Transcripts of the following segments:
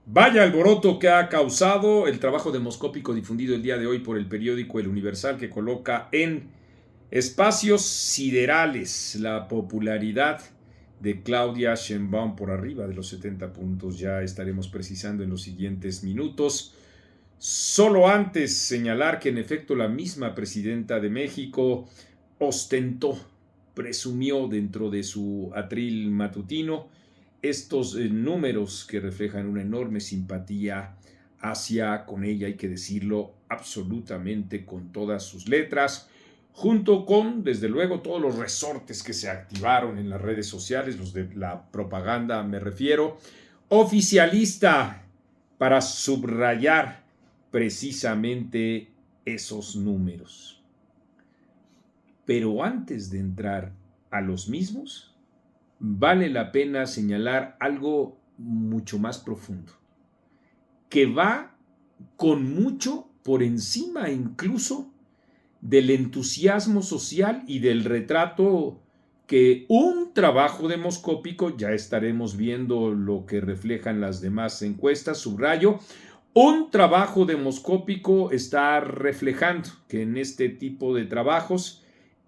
Vaya alboroto que ha causado el trabajo demoscópico difundido el día de hoy por el periódico El Universal, que coloca en espacios siderales la popularidad de Claudia Sheinbaum por arriba de los 70 puntos. Ya estaremos precisando en los siguientes minutos. Solo antes señalar que en efecto la misma presidenta de México ostentó, presumió dentro de su atril matutino estos números que reflejan una enorme simpatía hacia, con ella hay que decirlo, absolutamente con todas sus letras, junto con, desde luego, todos los resortes que se activaron en las redes sociales, los de la propaganda me refiero, oficialista, para subrayar precisamente esos números. Pero antes de entrar a los mismos, vale la pena señalar algo mucho más profundo, que va con mucho por encima incluso del entusiasmo social y del retrato que un trabajo demoscópico, ya estaremos viendo lo que reflejan las demás encuestas, subrayo, un trabajo demoscópico está reflejando, que en este tipo de trabajos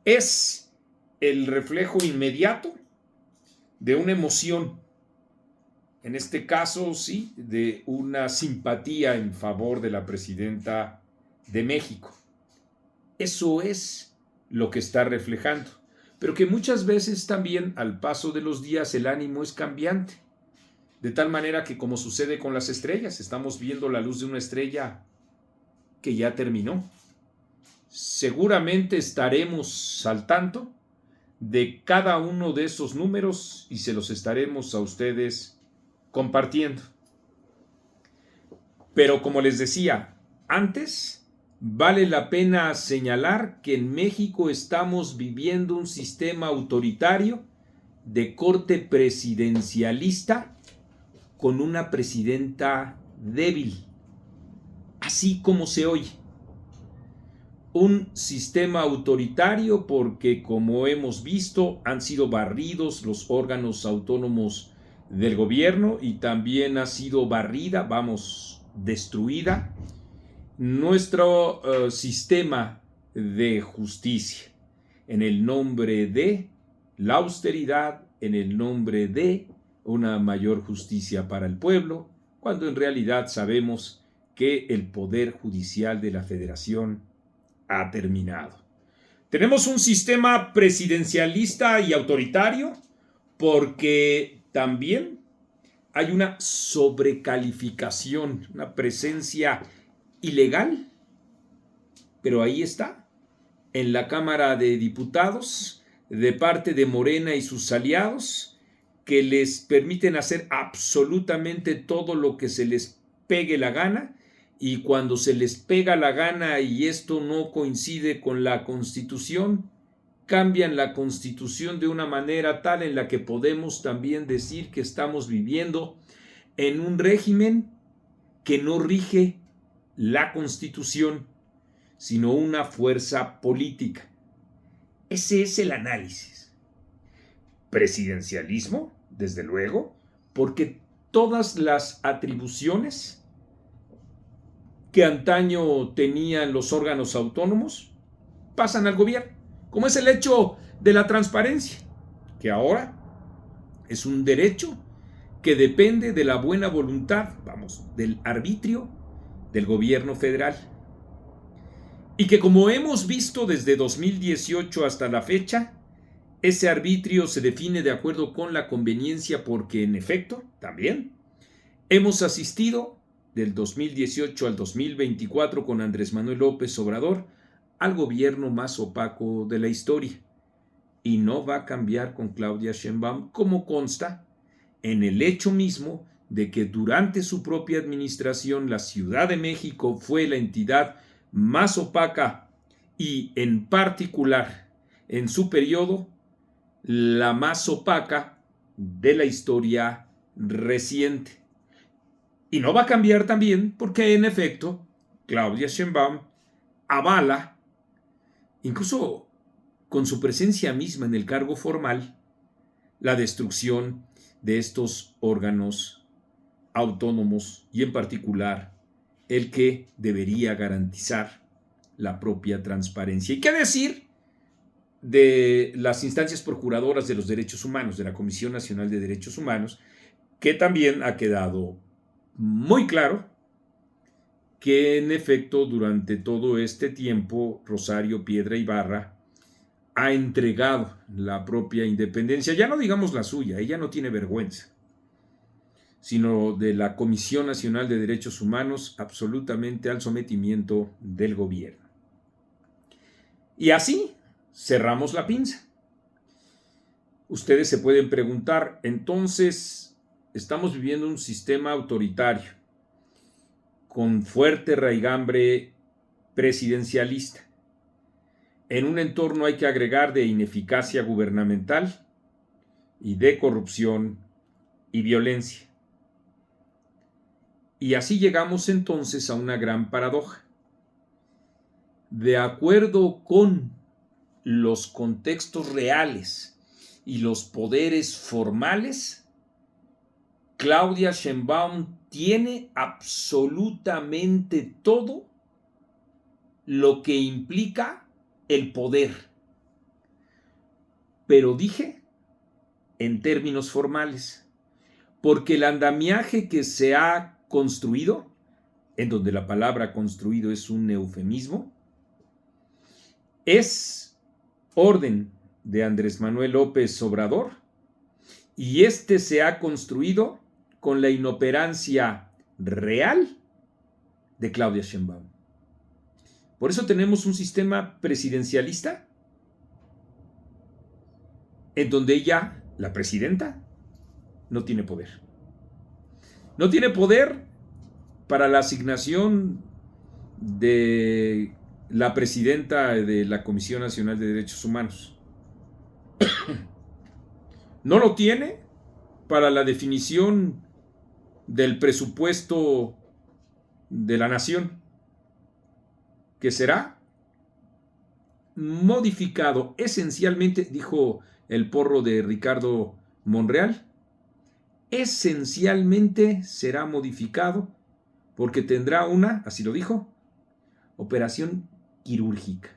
es el reflejo inmediato de una emoción, en este caso sí, de una simpatía en favor de la presidenta de México. Eso es lo que está reflejando, pero que muchas veces también al paso de los días el ánimo es cambiante, de tal manera que, como sucede con las estrellas, estamos viendo la luz de una estrella que ya terminó. Seguramente estaremos al tanto de cada uno de esos números y se los estaremos a ustedes compartiendo. Pero como les decía antes, vale la pena señalar que en México estamos viviendo un sistema autoritario de corte presidencialista con una presidenta débil, así como se oye. Un sistema autoritario porque, como hemos visto, han sido barridos los órganos autónomos del gobierno y también ha sido barrida, destruida, nuestro sistema de justicia en el nombre de la austeridad, en el nombre de una mayor justicia para el pueblo, cuando en realidad sabemos que el Poder Judicial de la Federación ha terminado. Tenemos un sistema presidencialista y autoritario porque también hay una sobrecalificación, una presencia ilegal, pero ahí está, en la Cámara de Diputados, de parte de Morena y sus aliados, que les permiten hacer absolutamente todo lo que se les pegue la gana, y cuando se les pega la gana y esto no coincide con la Constitución, cambian la Constitución de una manera tal en la que podemos también decir que estamos viviendo en un régimen que no rige la Constitución, sino una fuerza política. Ese es el análisis. Presidencialismo, desde luego, porque todas las atribuciones que antaño tenían los órganos autónomos pasan al gobierno, como es el hecho de la transparencia, que ahora es un derecho que depende de la buena voluntad, del arbitrio del gobierno federal. Y que, como hemos visto desde 2018 hasta la fecha, ese arbitrio se define de acuerdo con la conveniencia porque, en efecto, también hemos asistido del 2018 al 2024 con Andrés Manuel López Obrador al gobierno más opaco de la historia. Y no va a cambiar con Claudia Sheinbaum, como consta en el hecho mismo de que durante su propia administración la Ciudad de México fue la entidad más opaca y, en particular, en su periodo, la más opaca de la historia reciente. Y no va a cambiar también porque, en efecto, Claudia Sheinbaum avala, incluso con su presencia misma en el cargo formal, la destrucción de estos órganos autónomos y en particular el que debería garantizar la propia transparencia. ¿Y qué decir de las instancias procuradoras de los derechos humanos, de la Comisión Nacional de Derechos Humanos, que también ha quedado muy claro que en efecto durante todo este tiempo Rosario Piedra Ibarra ha entregado la propia independencia, ya no digamos la suya, ella no tiene vergüenza, sino de la Comisión Nacional de Derechos Humanos absolutamente al sometimiento del gobierno. Y así cerramos la pinza. Ustedes se pueden preguntar, entonces, estamos viviendo un sistema autoritario con fuerte raigambre presidencialista. En un entorno hay que agregar de ineficacia gubernamental y de corrupción y violencia. Y así llegamos entonces a una gran paradoja. De acuerdo con los contextos reales y los poderes formales, Claudia Sheinbaum tiene absolutamente todo lo que implica el poder. Pero dije en términos formales, porque el andamiaje que se ha construido, en donde la palabra construido es un eufemismo, es orden de Andrés Manuel López Obrador, y este se ha construido con la inoperancia real de Claudia Sheinbaum. Por eso tenemos un sistema presidencialista en donde ella, la presidenta, no tiene poder. No tiene poder para la asignación de la presidenta de la Comisión Nacional de Derechos Humanos. No lo tiene para la definición del presupuesto de la nación, que será modificado esencialmente, dijo el porro de Ricardo Monreal, esencialmente será modificado porque tendrá una, así lo dijo, operación quirúrgica.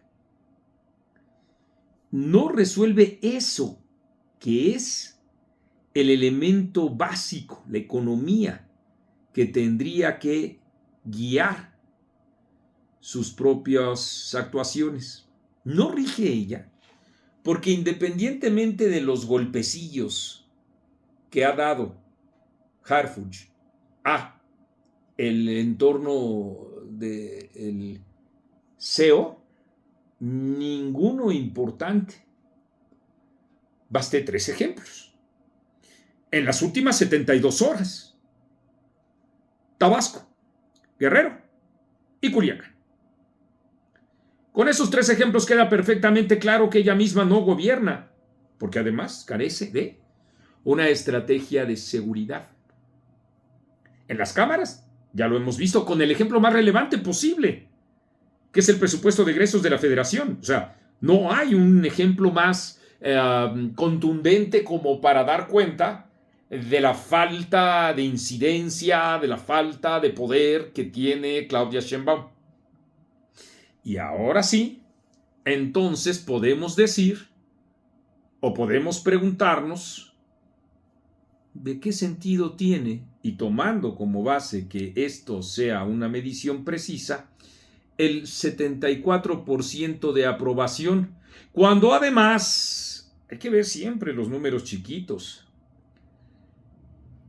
No resuelve eso, que es el elemento básico, la economía, que tendría que guiar sus propias actuaciones. No rige ella, porque independientemente de los golpecillos que ha dado Harfuch a el entorno del CEO, ninguno importante. Basté 3 ejemplos. En las últimas 72 horas, Tabasco, Guerrero y Culiacán. Con esos 3 ejemplos queda perfectamente claro que ella misma no gobierna, porque además carece de una estrategia de seguridad. En las cámaras, ya lo hemos visto con el ejemplo más relevante posible, que es el presupuesto de egresos de la Federación. O sea, no hay un ejemplo más contundente como para dar cuenta de la falta de incidencia, de la falta de poder que tiene Claudia Sheinbaum. Y ahora sí, entonces podemos decir o podemos preguntarnos de qué sentido tiene, y tomando como base que esto sea una medición precisa, el 74% de aprobación, cuando además hay que ver siempre los números chiquitos.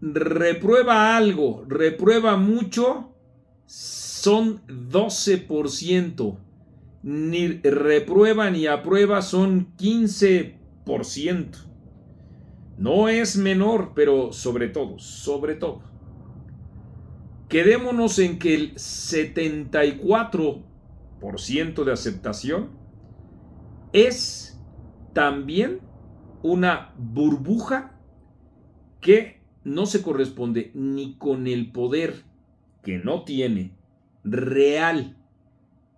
Reprueba algo, reprueba mucho, son 12%. Ni reprueba ni aprueba son 15%. No es menor, pero sobre todo, quedémonos en que el 74% de aceptación es también una burbuja que no se corresponde ni con el poder que no tiene real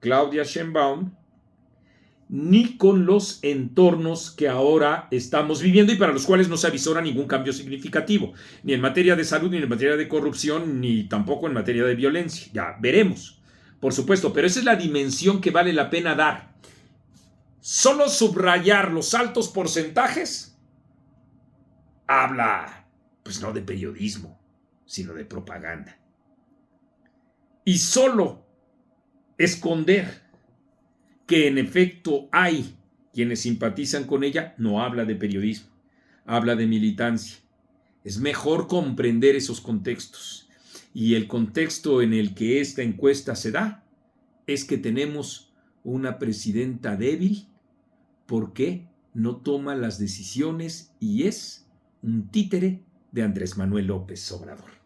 Claudia Sheinbaum, ni con los entornos que ahora estamos viviendo y para los cuales no se avisora ningún cambio significativo, ni en materia de salud, ni en materia de corrupción, ni tampoco en materia de violencia. Ya veremos, por supuesto, pero esa es la dimensión que vale la pena dar. Solo subrayar los altos porcentajes habla, pues no de periodismo, sino de propaganda. Y solo esconder que en efecto hay quienes simpatizan con ella, no habla de periodismo, habla de militancia. Es mejor comprender esos contextos. Y el contexto en el que esta encuesta se da es que tenemos una presidenta débil porque no toma las decisiones y es un títere de Andrés Manuel López Obrador.